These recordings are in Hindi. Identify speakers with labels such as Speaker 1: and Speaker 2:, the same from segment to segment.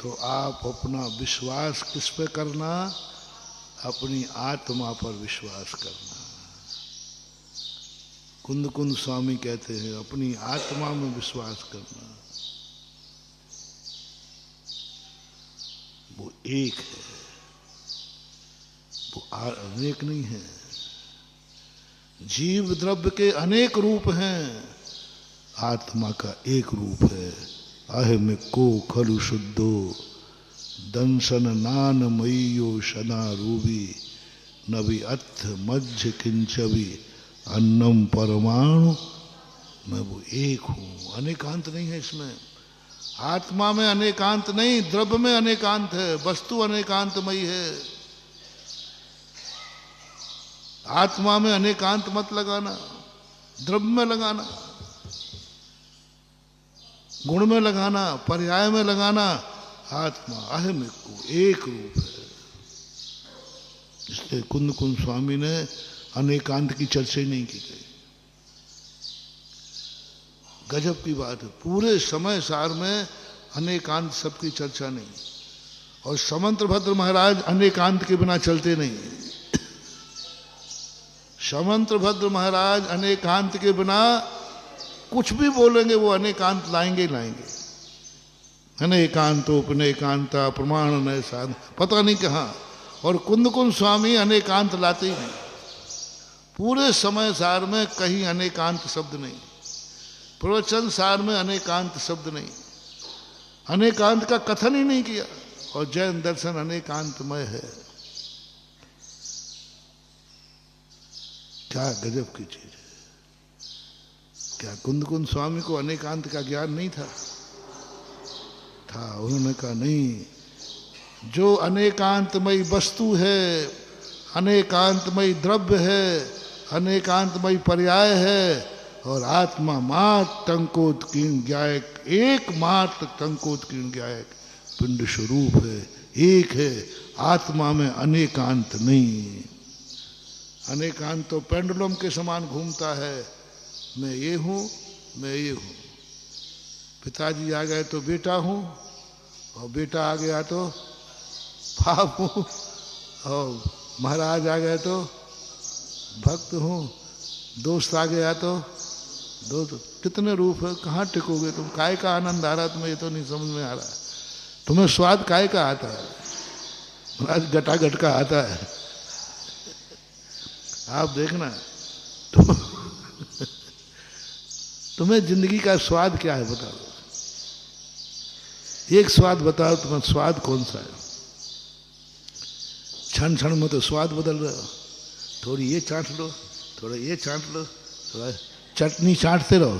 Speaker 1: तो आप अपना विश्वास किस पे करना? अपनी आत्मा पर विश्वास करना। कुंद कुंद स्वामी कहते हैं अपनी आत्मा में विश्वास करना। वो एक है, वो अनेक नहीं है। जीव द्रव्य के अनेक रूप हैं, आत्मा का एक रूप है। अहम को खलु शुद्धो दंशन नान मय्यो शना रूबी नबी अथ मध्य किंचवी अन्नम परमाणु। मैं वो एक हूं, अनेकांत नहीं है इसमें। आत्मा में अनेकांत नहीं, द्रव्य में अनेकांत है, वस्तु अनेकांतमयी है। आत्मा में अनेकांत मत लगाना, द्रव्य में लगाना, गुण में लगाना, पर्याय में लगाना। आत्मा अहम को एक रूप है। इसलिए कुंद कुंद स्वामी ने अनेकांत की चर्चा ही नहीं की गई। गजब की बात है, पूरे समय सार में अनेकांत सबकी चर्चा नहीं। और समंत्र भद्र महाराज अनेकांत के बिना चलते नहीं। समंत्र भद्र महाराज अनेकांत के बिना कुछ भी बोलेंगे वो अनेकांत लाएंगे ही लाएंगे। अनेकांतोपनेकांता प्रमाण नए साध, पता नहीं कहाँ। और कुंद कुंद स्वामी अनेकांत लाते ही नहीं। पूरे समय सार में कहीं अनेकांत शब्द नहीं, प्रवचन सार में अनेकांत शब्द नहीं, अनेकांत का कथन ही नहीं किया। और जैन दर्शन अनेकांतमय है। क्या गजब की चीज है। क्या कुंद कुंद स्वामी को अनेकांत का ज्ञान नहीं था? था। उन्होंने कहा नहीं, जो अनेकांतमयी वस्तु है, अनेकांतमयी द्रव्य है, अनेकांतमयी पर्याय है, और आत्मा मात्र टंकोत्कीर्ण ज्ञायक, एकमात्र टंकोत्कीर्ण ज्ञायक पिंड स्वरूप है, एक है। आत्मा में अनेकांत नहीं। अनेकांत तो पेंडुलम के समान घूमता है। मैं ये हूं, मैं ये हूं। पिताजी आ गए तो बेटा हूं, और बेटा आ गया तो बाप हूं, और महाराज आ गए तो भक्त हूं, दोस्त आ गया तो दोस्त। कितने रूप है, कहाँ टिकोगे तुम? काय का आनंद आ रहा तुम्हें, ये तो नहीं समझ में आ रहा। तुम्हें स्वाद काय का आता है? महाराज गटागट का आता है। आप देखना तुम्हें जिंदगी का स्वाद क्या है बताओ? एक स्वाद बताओ तुम्हें, स्वाद कौन सा है? क्षण क्षण में तो स्वाद बदल रहा हो। थोड़ी ये चाट लो, थोड़ा ये चाट लो, थोड़ा चटनी चाटते रहो।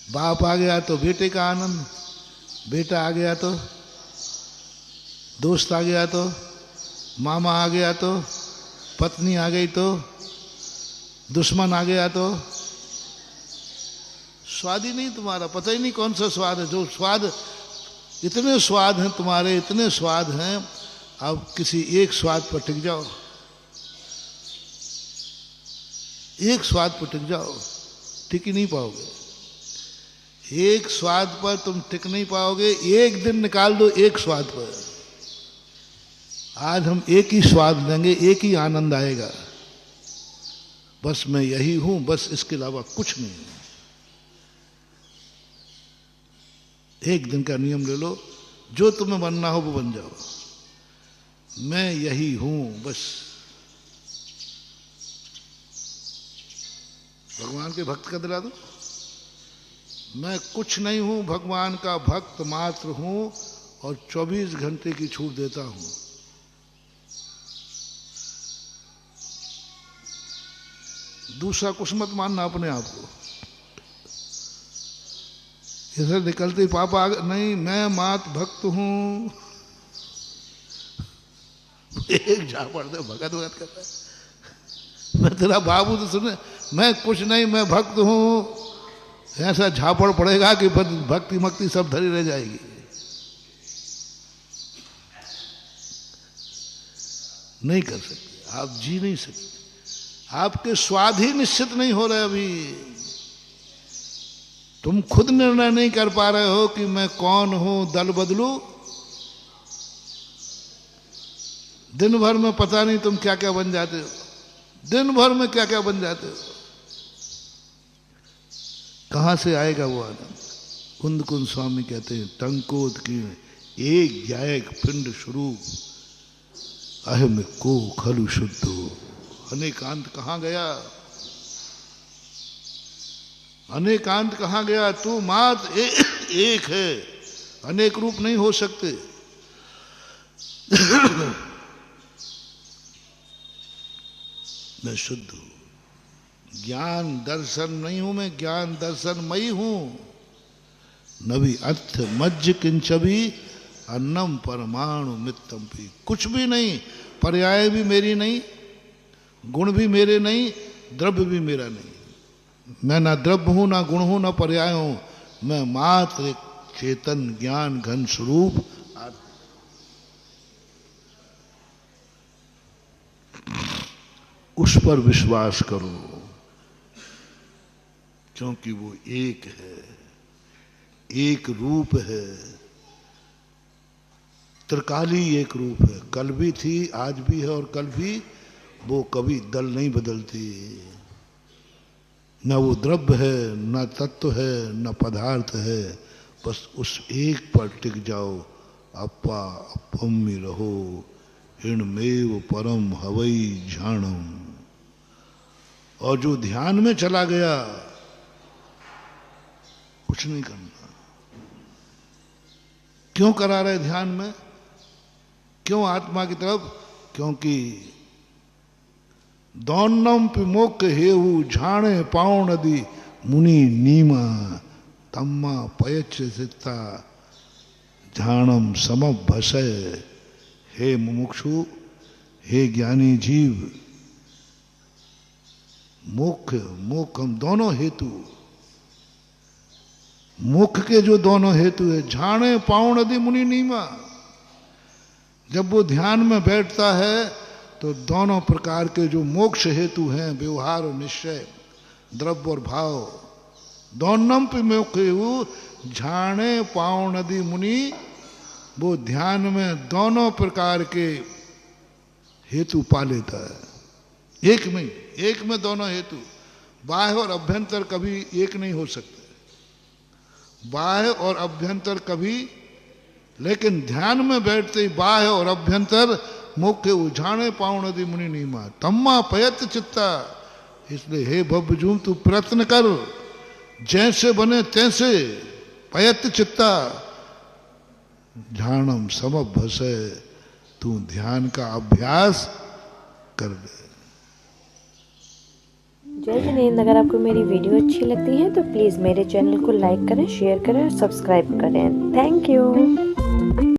Speaker 1: बाप आ गया तो बेटे का आनंद, बेटा आ गया तो दोस्त आ गया तो मामा आ गया तो पत्नी आ गई तो दुश्मन आ गया तो स्वाद ही नहीं तुम्हारा। पता ही नहीं कौन सा स्वाद है। जो स्वाद, इतने स्वाद हैं तुम्हारे, इतने स्वाद हैं। अब किसी एक स्वाद पर टिक जाओ, एक स्वाद पर टिक जाओ, टिक ही नहीं पाओगे। एक स्वाद पर तुम टिक नहीं पाओगे। एक दिन निकाल दो एक स्वाद पर। आज हम एक ही स्वाद लेंगे, एक ही आनंद आएगा। बस मैं यही हूं, बस इसके अलावा कुछ नहीं हूं। एक दिन का नियम ले लो, जो तुम्हें बनना हो वो बन जाओ। मैं यही हूं बस। भगवान के भक्त का दिला दो। मैं कुछ नहीं हूं, भगवान का भक्त मात्र हूं, और 24 घंटे की छूट देता हूं। दूसरा कुछ मत मानना अपने आप को। इधर निकलते पापा नहीं, मैं मात भक्त हूं। एक झापड़ दे, भगत भगत करता है। मैं तेरा बाबू तो सुने, मैं कुछ नहीं, मैं भक्त हूं। ऐसा झापड़ पड़ेगा कि भक्ति मक्ति सब धरी रह जाएगी। नहीं कर सकते, आप जी नहीं सकते। आपके स्वाद ही निश्चित नहीं हो रहे अभी। तुम खुद निर्णय नहीं कर पा रहे हो कि मैं कौन हूं, दल बदलू। दिन भर में पता नहीं तुम क्या क्या बन जाते हो, दिन भर में क्या क्या बन जाते हो। कहां से आएगा वो आनंद। कुंद कुंद स्वामी कहते हैं, टंकोद की एक ज्ञायक पिंड स्वरूप अहम को खलु शुद्धो। अनेकांत कहां गया, अनेकांत कहां गया। तू मात्र एक है, अनेक रूप नहीं हो सकते। मैं शुद्ध हूं, ज्ञान दर्शन नहीं हूं मैं, ज्ञान दर्शन मई हूं। नभी अर्थ मज्ज किंचभी अन्नम परमाणु मित्तम भी। कुछ भी नहीं, पर्याय भी मेरी नहीं, गुण भी मेरे नहीं, द्रव्य भी मेरा नहीं। मैं ना द्रव्य हूं, ना गुण हूं, ना पर्याय हूं। मैं मात्र एक चेतन ज्ञान घन स्वरूप। उस पर विश्वास करो, क्योंकि वो एक है, एक रूप है, त्रिकाली एक रूप है। कल भी थी, आज भी है और कल भी। वो कभी दल नहीं बदलती। न वो द्रव्य है, न तत्व है, न पदार्थ है। बस उस एक पर टिक जाओ। अपा अपम्मी रहो, इणमेव परम हवई झाणम। और जो ध्यान में चला गया, कुछ नहीं करना। क्यों करा रहे ध्यान में, क्यों आत्मा की तरफ? क्योंकि दौन्नम पिमोक हेहु झाणे पाव नदी मुनि नीमा तम्मा पयच सिता झाणम समभसय। हे मुमुक्षु, हे ज्ञानी जीव, मोक्ष मोक्ष हम दोनों हेतु, मोक्ष के जो दोनों हेतु है, झाणे पाव नदी मुनि नीमा। जब वो ध्यान में बैठता है तो दोनों प्रकार के जो मोक्ष हेतु हैं, व्यवहार और निश्चय, द्रव्य और भाव, दोनों पे मोक्ष झाणे पाव नदी मुनि, वो ध्यान में दोनों प्रकार के हेतु पा लेता है। एक में दोनों हेतु। बाह्य और अभ्यंतर कभी एक नहीं हो सकते, बाह्य और अभ्यंतर कभी। लेकिन ध्यान में बैठते ही बाह्य और अभ्यंतर मुख्य उझाणे पाव नदी मुनि नीमा तम्मा पयत चित्ता। इसलिए हे भवजूम, तू प्रयत्न कर, जैसे बने तैसे पयत चित्ता झाणम समभसे। तू ध्यान का अभ्यास कर ले।
Speaker 2: जय जिनेंद्र। अगर आपको मेरी वीडियो अच्छी लगती है तो प्लीज़ मेरे चैनल को लाइक करें, शेयर करें और सब्सक्राइब करें। Thank you.